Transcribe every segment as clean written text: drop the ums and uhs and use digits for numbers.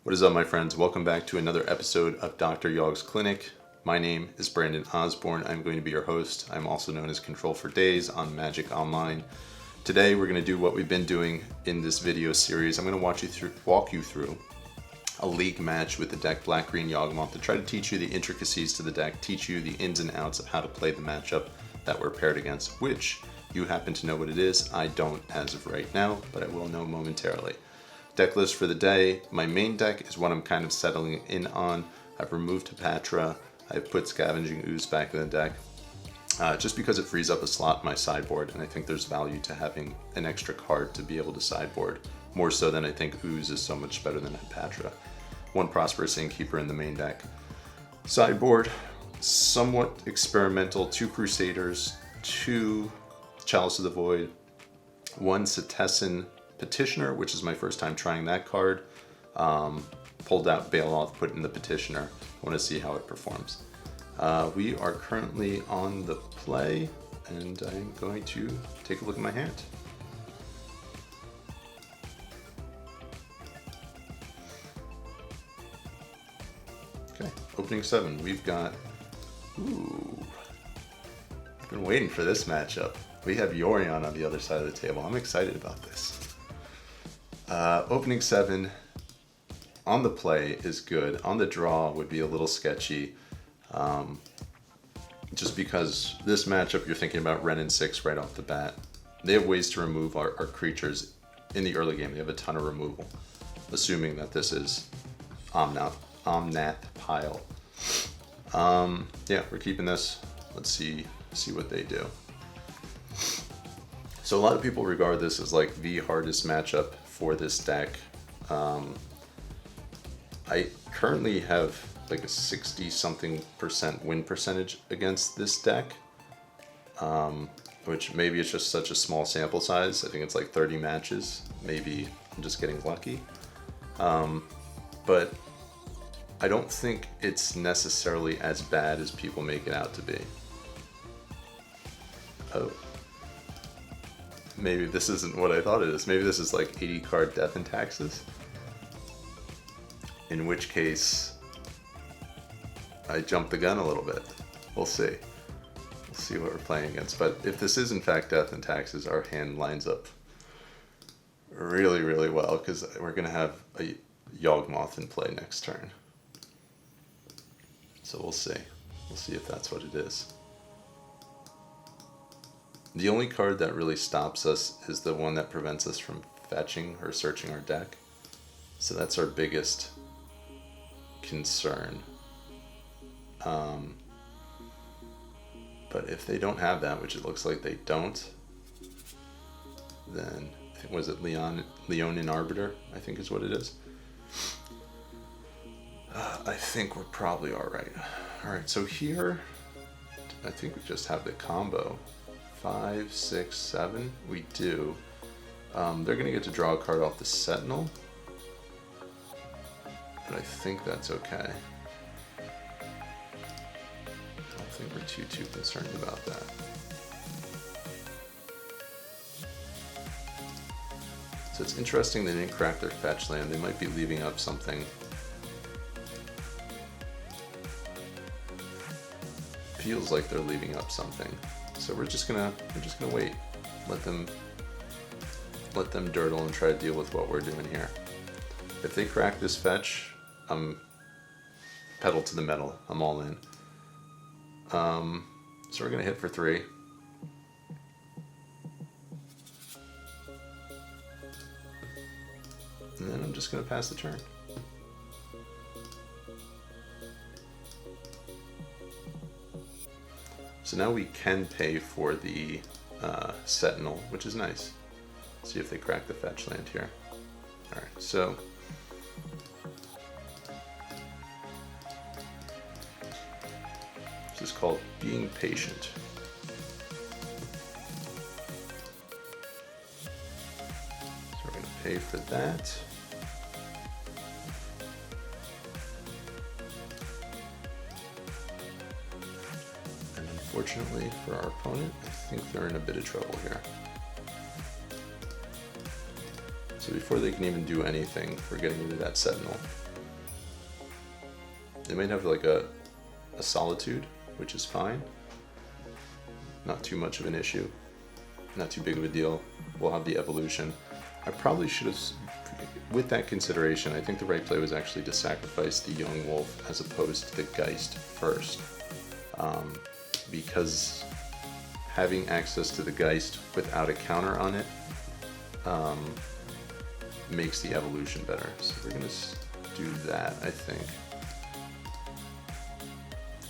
What is up, my friends? Welcome back to another episode of Dr. Yawg's Clinic. My name is Brandon Osborne. I'm going to be your host. I'm also known as Control for Days on Magic Online. Today, we're going to do what we've been doing in this video series. I'm going to walk you through a league match with the deck Black-Green Yawgmoth to try to teach you the intricacies to the deck, teach you the ins and outs of how to play the matchup that we're paired against, which you happen to know what it is. I don't as of right now, but I will know momentarily. Deck list for the day. My main deck is what I'm kind of settling in on. I've removed Patron. I've put Scavenging Ooze back in the deck just because it frees up a slot in my sideboard, and I think there's value to having an extra card to be able to sideboard, more so than I think Ooze is so much better than Patron. One Prosperous Innkeeper in the main deck. Sideboard, somewhat experimental, 2 Crusaders, 2 Chalice of the Void, 1 Cetessan Petitioner, which is my first time trying that card. Pulled out Bailoff, put in the Petitioner. I want to see how it performs. We are currently on the play, and I'm going to take a look at my hand. Okay, opening 7. We've got... Ooh. I've been waiting for this matchup. We have Yorion on the other side of the table. I'm excited about this. Opening 7 on the play is good. On the draw would be a little sketchy. Just because this matchup you're thinking about Wrenn and 6 right off the bat. They have ways to remove our creatures in the early game. They have a ton of removal. Assuming that this is Omnath Pile. Yeah, we're keeping this. Let's see what they do. So a lot of people regard this as like the hardest matchup for this deck. I currently have like a 60-something% win percentage against this deck, which maybe it's just such a small sample size. I think it's like 30 matches. Maybe I'm just getting lucky. But I don't think it's necessarily as bad as people make it out to be. Oh. Maybe this isn't what I thought it is. Maybe this is like 80 card Death and Taxes. In which case, I jumped the gun a little bit. We'll see. We'll see what we're playing against. But if this is in fact Death and Taxes, our hand lines up really, really well, because we're going to have a Yawgmoth in play next turn. So we'll see. We'll see if that's what it is. The only card that really stops us is the one that prevents us from fetching or searching our deck. So that's our biggest concern. But if they don't have that, which it looks like they don't, then I think, was it Leonin Arbiter? I think is what it is. I think we're probably all right. All right, so here, I think we just have the combo. 5, 6, 7. We do. They're going to get to draw a card off the Sentinel. But I think that's okay. I don't think we're too concerned about that. So it's interesting they didn't crack their fetch land. They might be leaving up something. Feels like they're leaving up something. So we're just gonna wait. Let them dirtle and try to deal with what we're doing here. If they crack this fetch, I'm pedal to the metal. I'm all in. So we're gonna hit for 3. And then I'm just gonna pass the turn. So now we can pay for the Sentinel, which is nice. See if they crack the fetch land here. Alright, so this is called being patient. So we're going to pay for that. Unfortunately for our opponent, I think they're in a bit of trouble here. So before they can even do anything, we're getting rid of that Sentinel. They might have like a Solitude, which is fine. Not too much of an issue. Not too big of a deal. We'll have the Evolution. I probably should have, with that consideration, I think the right play was actually to sacrifice the Yawgmoth as opposed to the Geist first. Because having access to the Geist without a counter on it makes the Evolution better. So we're going to do that, I think.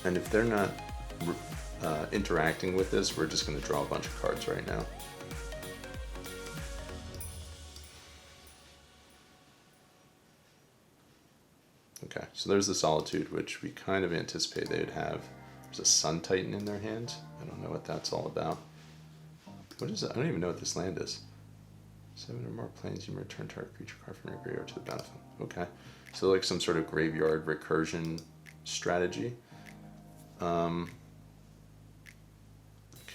And if they're not interacting with this, we're just going to draw a bunch of cards right now. Okay, so there's the Solitude, which we kind of anticipate they would have. There's a Sun Titan in their hand. I don't know what that's all about. What is it? I don't even know what this land is. 7 or more planes, you may return target creature card from your graveyard to the battlefield. Okay, so like some sort of graveyard recursion strategy.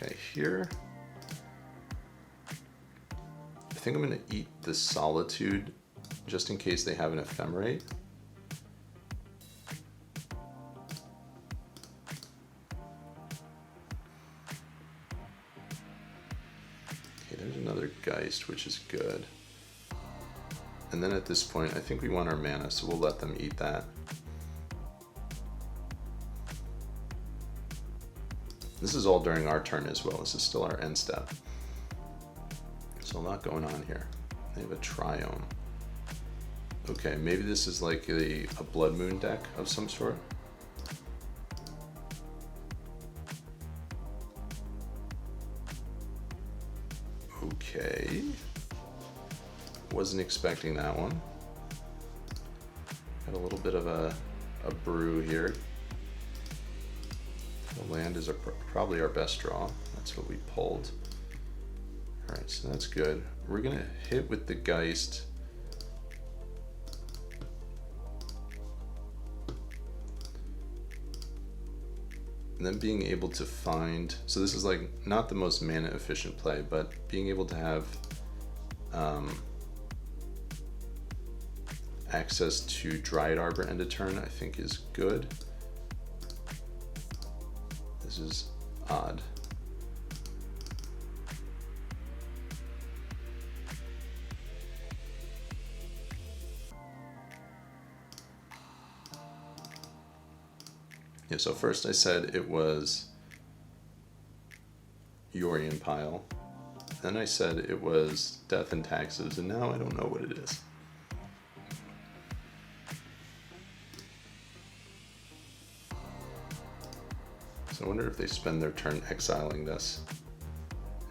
Okay, here, I think I'm going to eat the Solitude just in case they have an Ephemerate. Okay, there's another Geist, which is good. And then at this point, I think we want our mana, so we'll let them eat that. This is all during our turn as well. This is still our end step. So a lot going on here. They have a Triome. Okay, maybe this is like a Blood Moon deck of some sort. Okay. Wasn't expecting that one. Got a little bit of a brew here. The land is probably our best draw. That's what we pulled. Alright, so that's good. We're going to hit with the Geist. And then being able to find... So this is like not the most mana efficient play, but being able to have access to Dryad Arbor end of turn I think is good. This is odd. Yeah, so first I said it was Yorion pile. Then I said it was Death and Taxes, and now I don't know what it is. So I wonder if they spend their turn exiling this,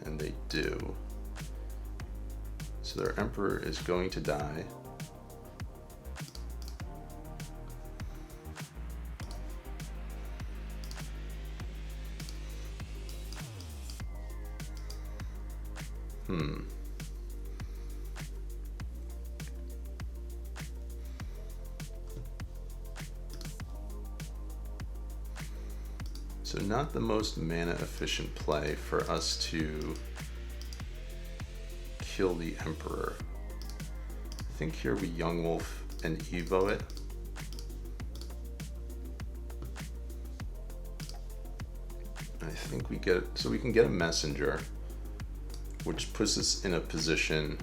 and they do. So their Emperor is going to die. So not the most mana efficient play for us to kill the Emperor. I think here we Yawgmoth and Evo it. I think we get, so we can get a Messenger, which puts us in a position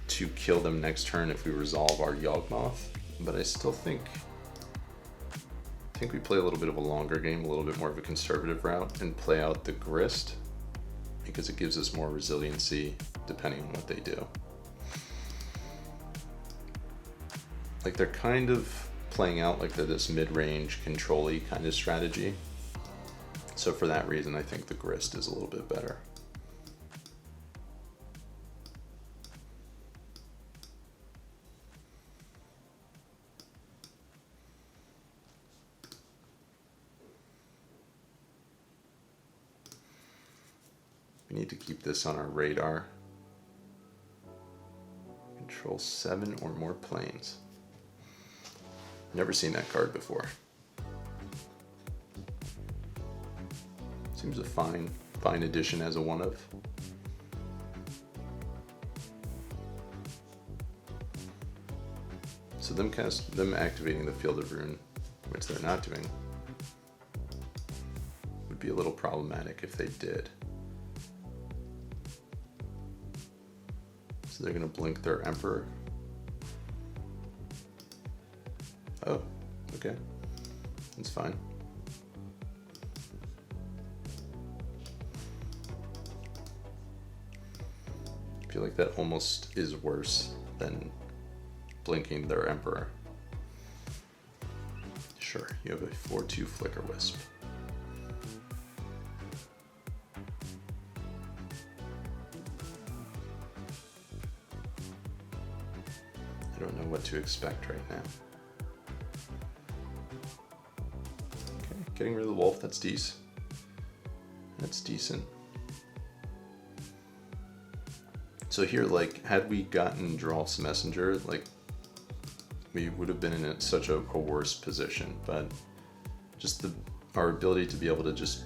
to kill them next turn if we resolve our Yawgmoth. But I still think we play a little bit of a longer game, a little bit more of a conservative route, and play out the Grist because it gives us more resiliency depending on what they do. Like they're kind of playing out like they're this mid-range control-y kind of strategy. So for that reason, I think the Grist is a little bit better. We need to keep this on our radar. Control 7 or more planes. Never seen that card before. Seems a fine addition as a one of. So them activating the Field of Ruin which they're not doing. Would be a little problematic if they did. So they're going to blink their Emperor. Oh, okay. That's fine. I feel like that almost is worse than blinking their Emperor. Sure, you have a 4/2 Flicker Wisp. I don't know what to expect right now. Okay, getting rid of the wolf, that's decent. That's decent. So here, like, had we gotten Drolf's Messenger, like, we would have been in such a worse position, but just our ability to be able to just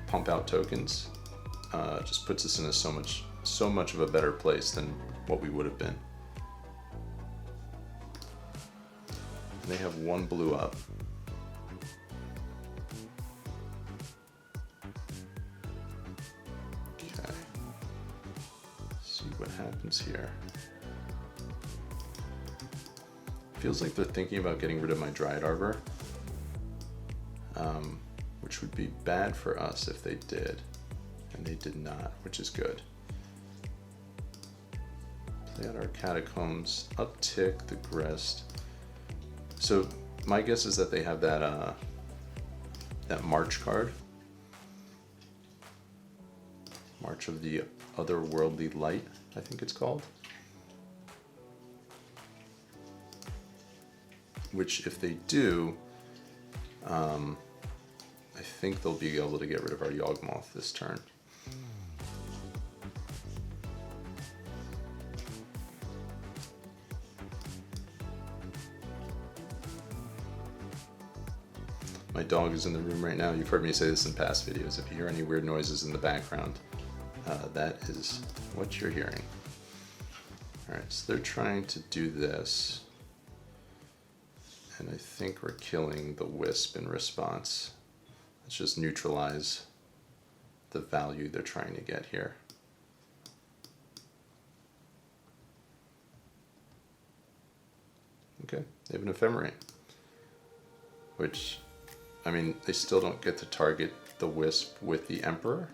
pump out tokens just puts us in a so much of a better place than what we would have been. And they have one blue up. Okay. See what happens here. Feels like they're thinking about getting rid of my Dryad Arbor, which would be bad for us if they did, and they did not, which is good. Play out our Catacombs, uptick the Grist. So my guess is that they have that that March card, March of the Otherworldly Light, I think it's called. Which, if they do, I think they'll be able to get rid of our Yawgmoth this turn. My dog is in the room right now. You've heard me say this in past videos. If you hear any weird noises in the background, that is what you're hearing. Alright, so they're trying to do this. And I think we're killing the Wisp in response. Let's just neutralize the value they're trying to get here. Okay, they have an Ephemerate. Which, I mean, they still don't get to target the Wisp with the Emperor.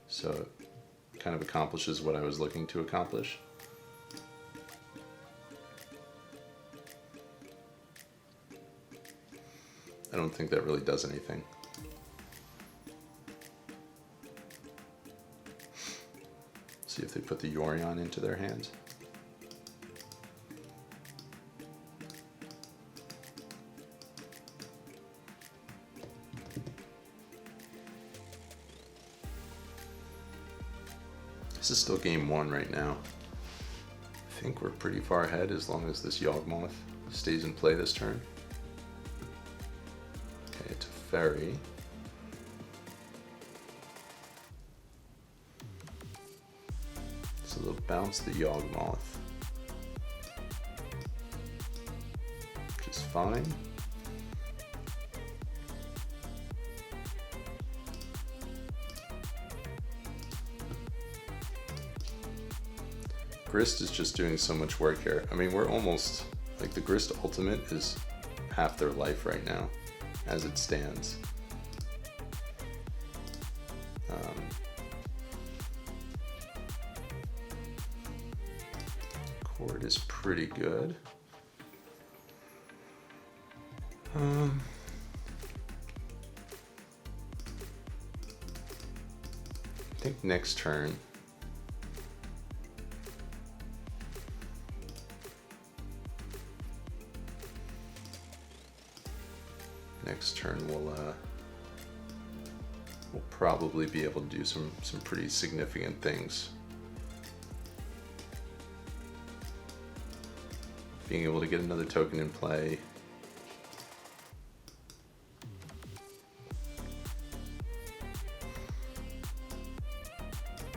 So it kind of accomplishes what I was looking to accomplish. I don't think that really does anything. See if they put the Yorion into their hand. This is still game one right now. I think we're pretty far ahead as long as this Yawgmoth stays in play this turn. Okay, it's a fairy. So they'll bounce the Yawgmoth, which is fine. Grist is just doing so much work here. I mean, we're almost, like, the Grist ultimate is half their life right now, as it stands. Chord is pretty good. I think next turn we'll probably be able to do some pretty significant things. Being able to get another token in play.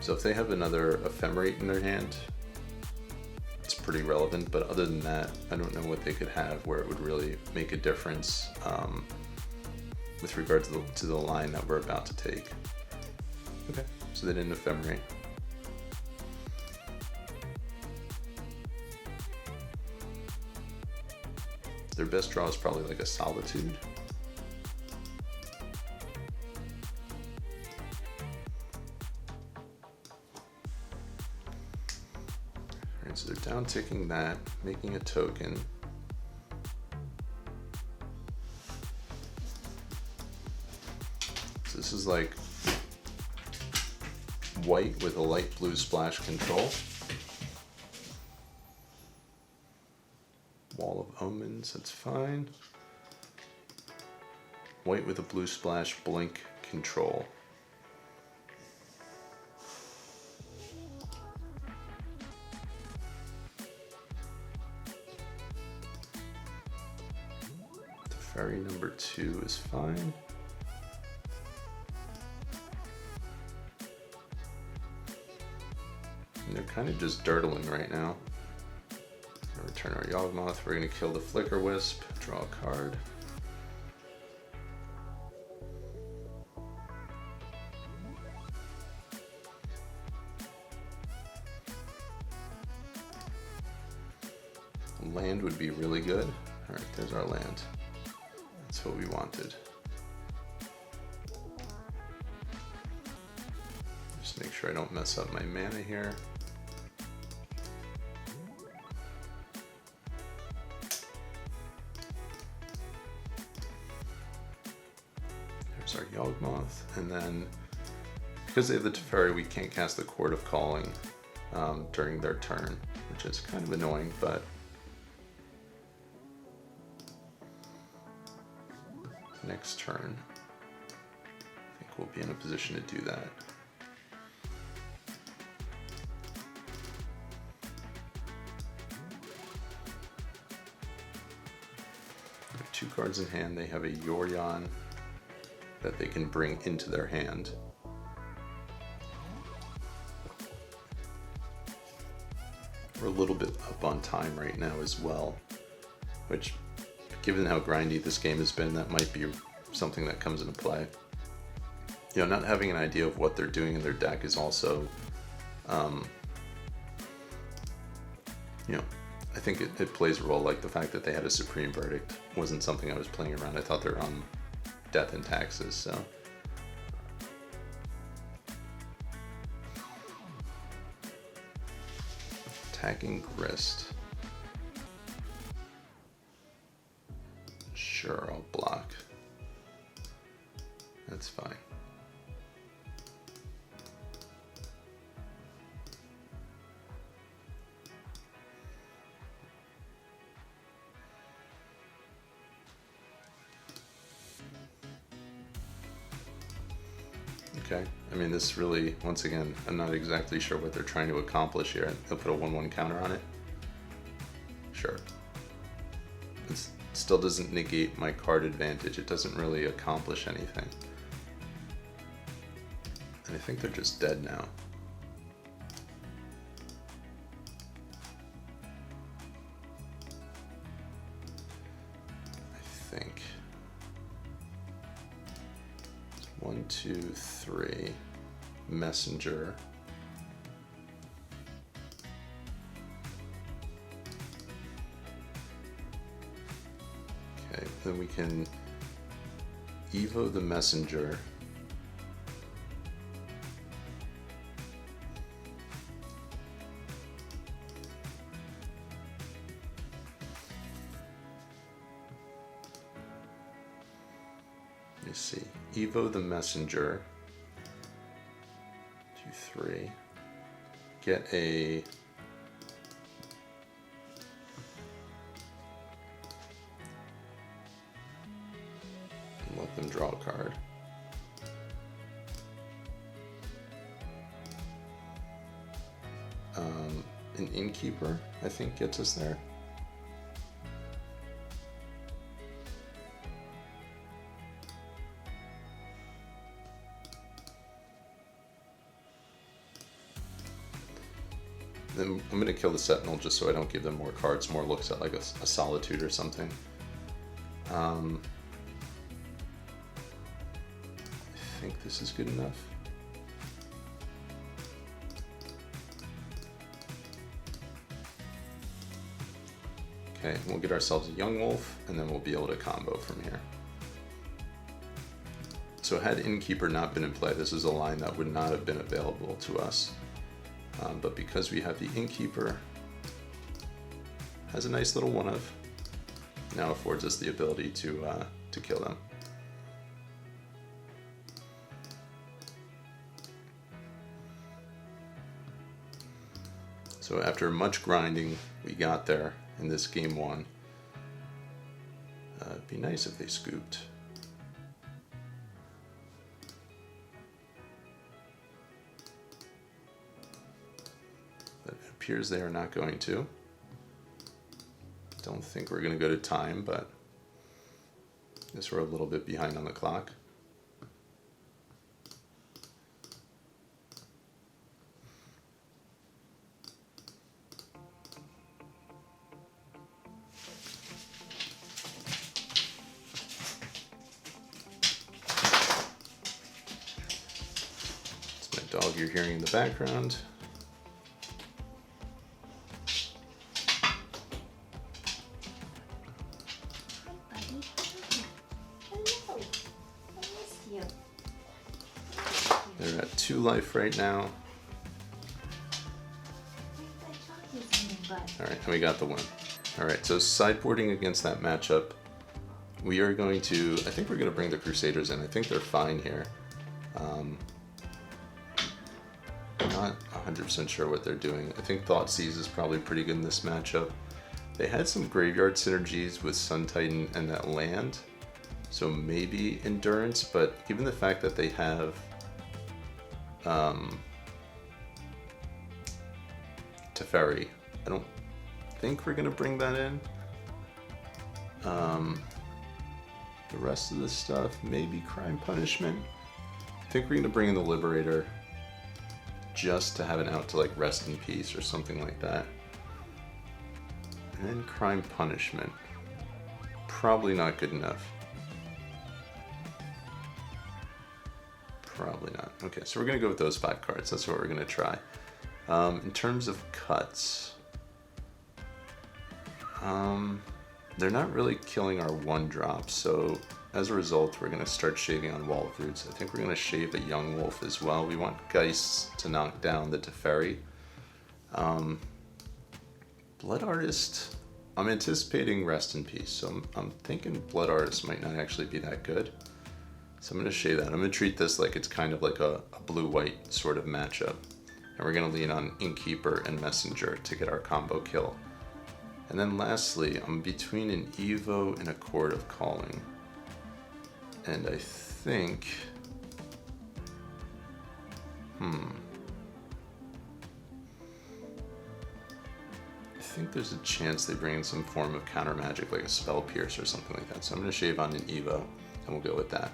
So if they have another Ephemerate in their hand, it's pretty relevant, but other than that, I don't know what they could have where it would really make a difference with regard to the line that we're about to take. Okay, so they didn't ephemerate. Their best draw is probably like a Solitude. Alright, so they're down ticking that, making a token. So this is like white with a light blue splash control. Wall of Omens, that's fine. White with a blue splash blink control. Teferi number 2 is fine. And they're kind of just dirtling right now. Return our Yawgmoth. We're going to kill the Flicker Wisp, draw a card. Land would be really good. Alright, there's our land. That's what we wanted. Just make sure I don't mess up my mana here. There's our Yawgmoth, and then because they have the Teferi, we can't cast the Chord of Calling during their turn, which is kind of annoying, but next turn, I think we'll be in a position to do that. They have 2 cards in hand. They have a Yorion that they can bring into their hand. We're a little bit up on time right now as well, which, given how grindy this game has been, that might be something that comes into play. You know, not having an idea of what they're doing in their deck is also, you know, I think it plays a role. Like the fact that they had a Supreme Verdict wasn't something I was playing around. I thought they were on Death and Taxes, so. Attacking Grist. Sure, I'll block. That's fine. Okay, I mean, this really, once again, I'm not exactly sure what they're trying to accomplish here. They'll put a 1/1 counter on it. Sure. It still doesn't negate my card advantage. It doesn't really accomplish anything. And I think they're just dead now. I think. 1, 2, 3. Messenger. Okay, then we can Evo the Messenger. Let me see. Evo the Messenger. 2, 3. Get a let them draw a card. An Innkeeper, I think, gets us there. then I'm going to kill the Sentinel just so I don't give them more cards, more looks at like a Solitude or something. I think this is good enough. Okay, we'll get ourselves a Yawgmoth, and then we'll be able to combo from here. So had Innkeeper not been in play, this is a line that would not have been available to us. But because we have the Innkeeper, has a nice little one-of, now affords us the ability to kill them. So after much grinding, we got there in this game 1. It'd be nice if they scooped. But it appears they are not going to. Don't think we're going to go to time, but I guess we're a little bit behind on the clock. Dog you're hearing in the background. Hi, buddy. Hello. I miss you. They're at 2 life right now. Alright, and we got the win. Alright, so sideboarding against that matchup, we are going to, I think we're going to bring the Crusaders in. I think they're fine here. Not 100% sure what they're doing. I think Thoughtseize is probably pretty good in this matchup. They had some graveyard synergies with Sun Titan and that land, so maybe Endurance, but given the fact that they have Teferi, I don't think we're going to bring that in. The rest of this stuff, maybe Crime Punishment. I think we're going to bring in the Liberator just to have it out to like Rest in Peace or something like that. And then Crime Punishment. Probably not good enough. Probably not. Okay, so we're going to go with those 5 cards. That's what we're going to try. In terms of cuts, they're not really killing our 1-drops, so as a result, we're going to start shaving on Wall of Roots. I think we're going to shave a Yawgmoth as well. We want Geist to knock down the Teferi. Blood Artist, I'm anticipating Rest in Peace, so I'm thinking Blood Artist might not actually be that good. So I'm going to shave that. I'm going to treat this like it's kind of like a blue-white sort of matchup. And we're going to lean on Innkeeper and Messenger to get our combo kill. And then lastly, I'm between an Evo and a Chord of Calling. And I think... I think there's a chance they bring in some form of counter magic, like a Spell Pierce or something like that. So I'm going to shave on an Evo, and we'll go with that.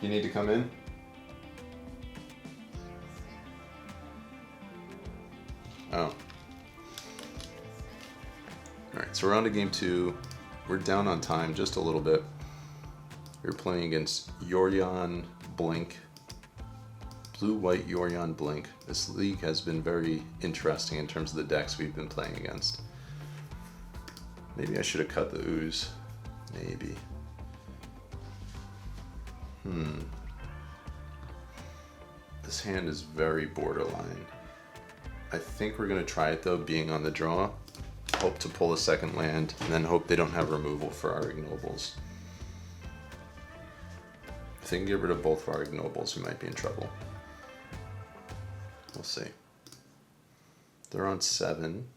You need to come in? Oh. Alright, so we're on to game 2. We're down on time just a little bit. We're playing against Yorion Blink. Blue-white Yorion Blink. This league has been very interesting in terms of the decks we've been playing against. Maybe I should have cut the ooze. Maybe. This hand is very borderline. I think we're going to try it though, being on the draw. Hope to pull a second land, and then hope they don't have removal for our ignobles. If they can get rid of both of our ignobles, we might be in trouble. We'll see. They're on 7.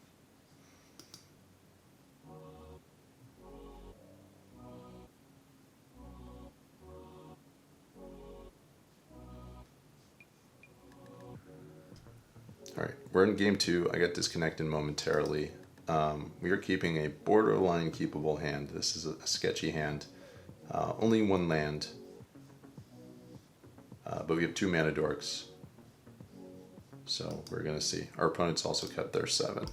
Alright, we're in game 2. I got disconnected momentarily. We are keeping a borderline keepable hand. This is a sketchy hand. Only 1 land. But we have 2 mana dorks. So we're gonna see. Our opponents also kept their 7.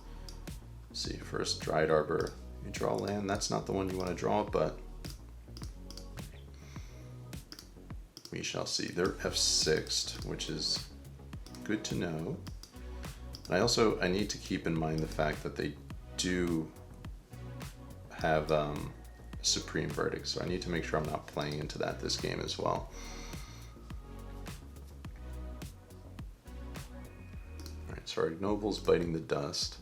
See, first Dried Arbor, you draw land. That's not the one you want to draw, but we shall see. They're F6'd, which is good to know. And I need to keep in mind the fact that they do have Supreme Verdict, so I need to make sure I'm not playing into that this game as well. Alright, so our Ignoble's biting the dust.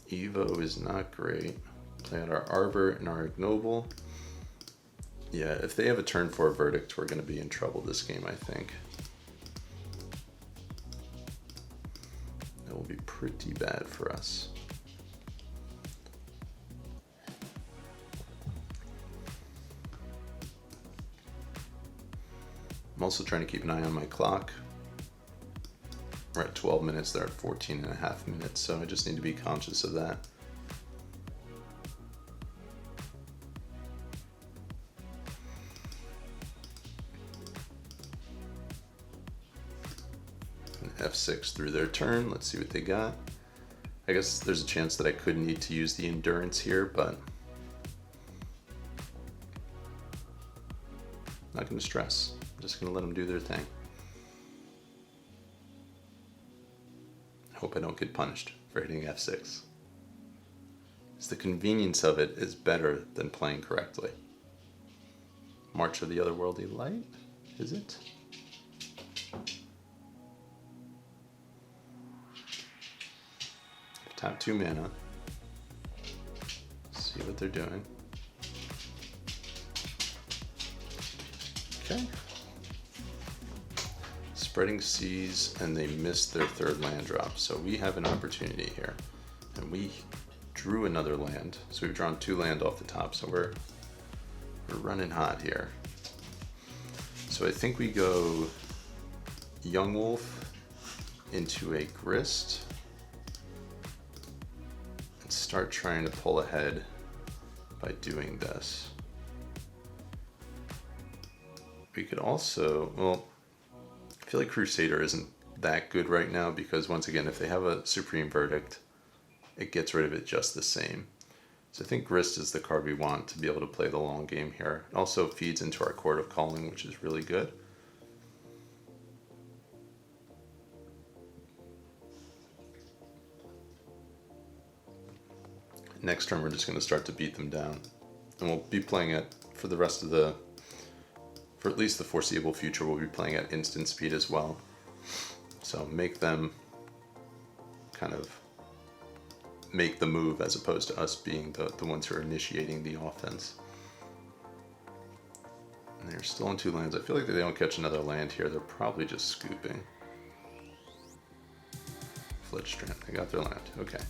Evo is not great. Play out our Arbor and our Ignoble. Yeah, if they have a turn 4 Verdict, we're going to be in trouble this game, I think. That will be pretty bad for us. I'm also trying to keep an eye on my clock. We're at 12 minutes, they're at 14 and a half minutes, so I just need to be conscious of that. F6 through their turn. Let's see what they got. I guess there's a chance that I could need to use the Endurance here, but not going to stress. I'm just going to let them do their thing. Hope I don't get punished for hitting F6. Because the convenience of it is better than playing correctly. March of the Otherworldly Light? Is it? Tap 2 mana. See what they're doing. Okay. Spreading Seas, and they missed their 3rd land drop. So we have an opportunity here. And we drew another land. So we've drawn 2 land off the top. So we're running hot here. So I think we go Yawgmoth into a Grist. Start trying to pull ahead by doing this. We could also, well, I feel like Crusader isn't that good right now because once again, if they have a Supreme Verdict, it gets rid of it just the same. So I think Grist is the card we want to be able to play the long game here. It also feeds into our Court of Calling, which is really good. Next turn, we're just going to start to beat them down. And we'll be playing it for the rest of the, for at least the foreseeable future, we'll be playing at instant speed as well. So make them kind of make the move as opposed to us being the ones who are initiating the offense. And they're still in 2 lands. I feel like if they don't catch another land here, they're probably just scooping. Fletchstrand, they got their land, okay.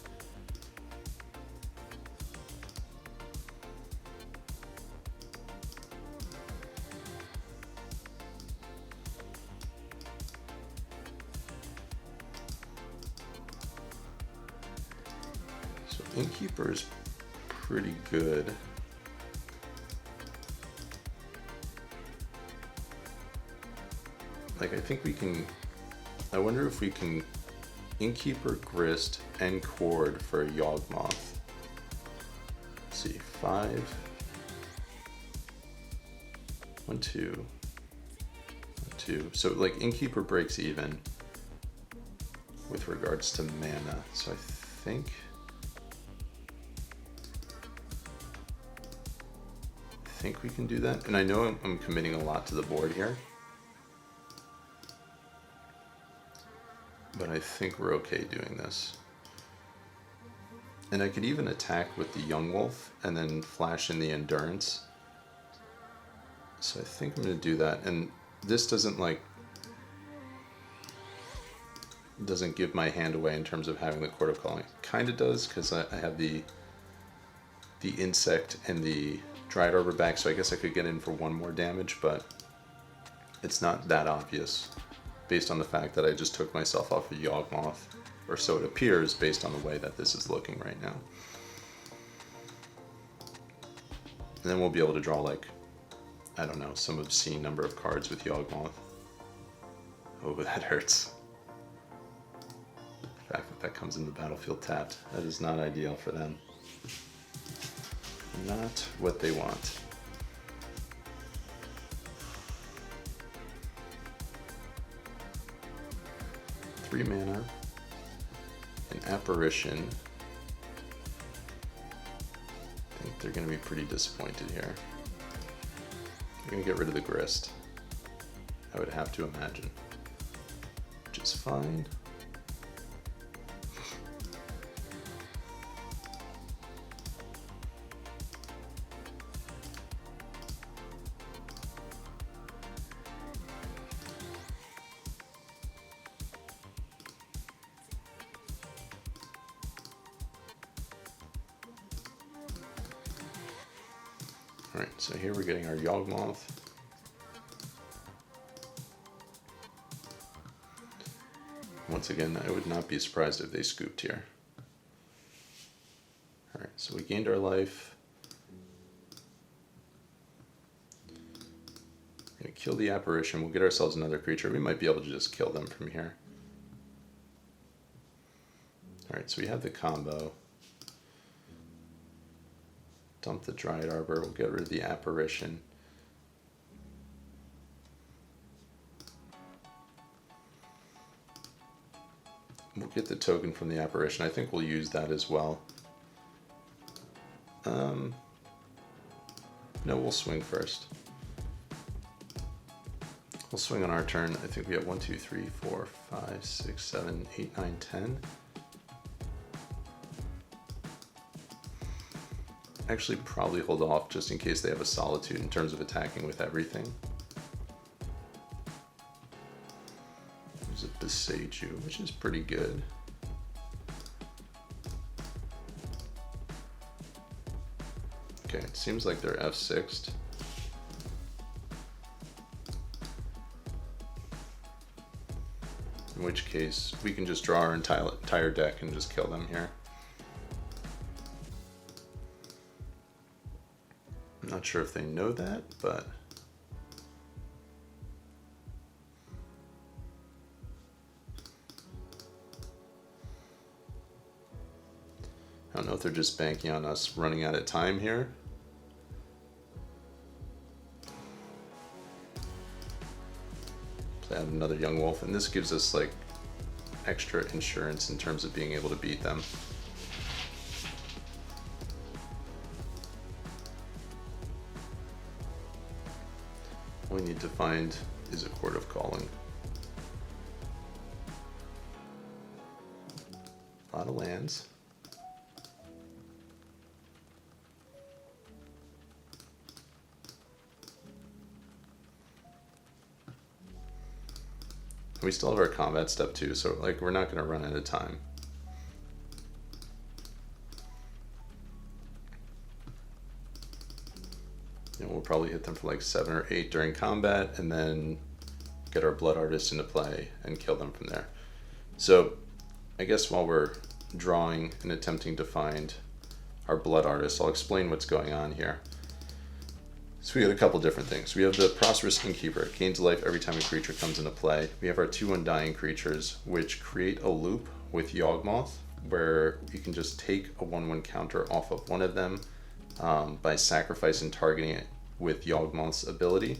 Innkeeper is pretty good. Like, I think we can, I wonder if we can Innkeeper, Grist, and Cord for a Yawgmoth. Let's see, 5. 1, 2. 1, 2. So, like, Innkeeper breaks even with regards to mana. So I think we can do that. And I know I'm committing a lot to the board here. But I think we're okay doing this. And I could even attack with the Yawgmoth and then flash in the Endurance. So I think I'm going to do that. And this doesn't doesn't give my hand away in terms of having the Court of Calling. Kind of does, because I have the Insect and the Dried Arbor back, so I guess I could get in for 1 more damage, but it's not that obvious based on the fact that I just took myself off of Yawgmoth, or so it appears based on the way that this is looking right now. And then we'll be able to draw like I don't know, some obscene number of cards with Yawgmoth. Oh, that hurts. The fact that that comes in the battlefield tapped, that is not ideal for them. Not what they want. Three mana, an apparition. I think they're going to be pretty disappointed here. They're going to get rid of the Grist, I would have to imagine, which is fine. Alright, so here we're getting our Yawgmoth. Once again, I would not be surprised if they scooped here. Alright, so we gained our life. We're going to kill the apparition. We'll get ourselves another creature. We might be able to just kill them from here. Alright, so we have the combo. Dump the Dryad Arbor, we'll get rid of the apparition. We'll get the token from the apparition. I think we'll use that as well. No, we'll swing first. We'll swing on our turn. I think we have 1, 2, 3, 4, 5, 6, 7, 8, 9, 10. Actually probably hold off just in case they have a Solitude in terms of attacking with everything. There's a Besage You, which is pretty good. Okay, it seems like they're F6'd. In which case, we can just draw our entire deck and just kill them here. Not sure if they know that, but I don't know if they're just banking on us running out of time here. Play out another Yawgmoth, and this gives us like extra insurance in terms of being able to beat them. All we need to find is a Chord of Calling. A lot of lands. And we still have our combat step too, so like we're not going to run out of time. We'll probably hit them for like 7 or 8 during combat, and then get our Blood Artist into play and kill them from there. So I guess while we're drawing and attempting to find our Blood Artist, I'll explain what's going on here. So we got a couple different things. We have the Prosperous Innkeeper. It gains life every time a creature comes into play. We have our 2 Undying creatures, which create a loop with Yawgmoth, where you can just take a 1/1 counter off of one of them by sacrificing targeting it with Yawgmoth's ability.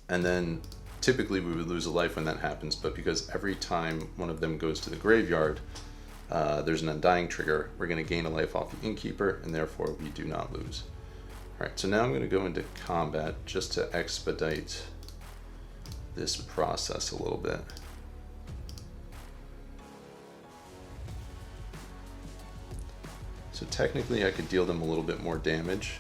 And then typically we would lose a life when that happens, but because every time one of them goes to the graveyard, there's an Undying trigger, we're going to gain a life off the Innkeeper, and therefore we do not lose. Alright, so now I'm going to go into combat just to expedite this process a little bit. So technically I could deal them a little bit more damage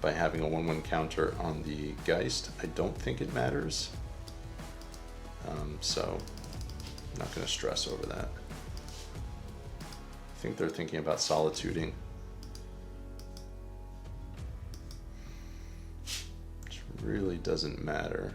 by having a 1/1 counter on the Geist. I don't think it matters, so I'm not going to stress over that. I think they're thinking about solituding, which really doesn't matter.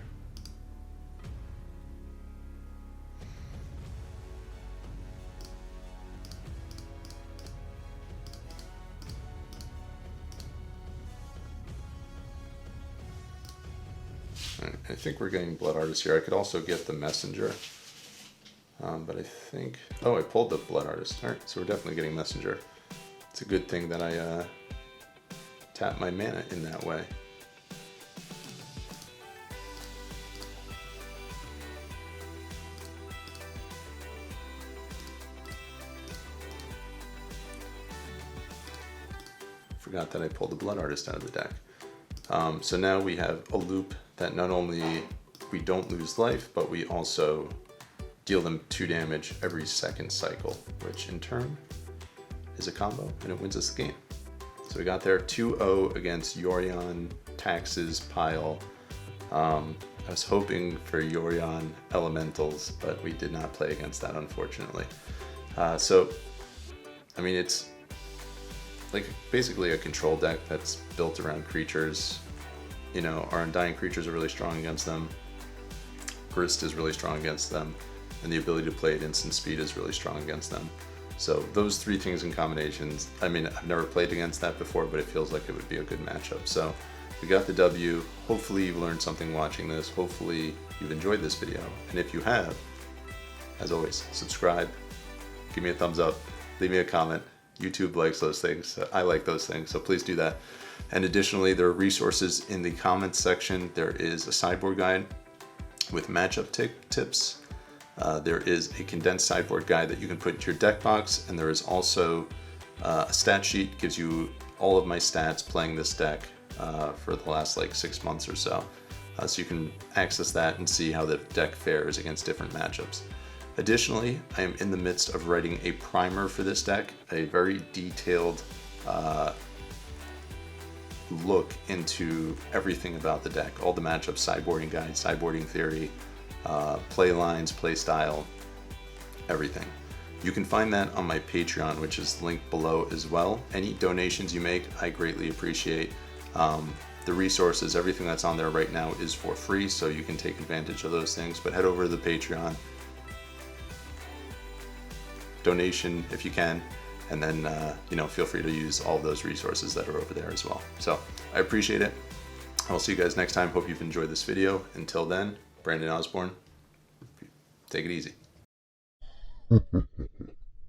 All right, I think we're getting Blood Artist here. I could also get the Messenger. But I think... Oh, I pulled the Blood Artist. Alright, so we're definitely getting Messenger. It's a good thing that I tap my mana in that way. Forgot that I pulled the Blood Artist out of the deck. So now we have a loop that not only we don't lose life, but we also deal them 2 damage every second cycle, which in turn is a combo, and it wins us the game. So we got there 2-0 against Yorion, Taxes, Pile. I was hoping for Yorion Elementals, but we did not play against that, unfortunately. So, I mean, it's like basically a control deck that's built around creatures. You know, our Undying creatures are really strong against them. Grist is really strong against them. And the ability to play at instant speed is really strong against them. So those 3 things in combinations, I mean, I've never played against that before, but it feels like it would be a good matchup. So we got the W. Hopefully you've learned something watching this. Hopefully you've enjoyed this video. And if you have, as always, subscribe, give me a thumbs up, leave me a comment. YouTube likes those things. I like those things, so please do that. And additionally, there are resources in the comments section. There is a sideboard guide with matchup tips. There is a condensed sideboard guide that you can put into your deck box, and there is also a stat sheet, gives you all of my stats playing this deck for the last like 6 months or so. So you can access that and see how the deck fares against different matchups. Additionally, I am in the midst of writing a primer for this deck, a very detailed look into everything about the deck, all the matchups, sideboarding guide, sideboarding theory, play lines, play style, everything. You can find that on my Patreon, which is linked below as well. Any donations you make, I greatly appreciate. The resources, everything that's on there right now is for free, so you can take advantage of those things, but head over to the Patreon, donation if you can, and then you know, feel free to use all of those resources that are over there as well. So I appreciate it. I'll see you guys next time. Hope you've enjoyed this video. Until then, Brandon Osborne, take it easy.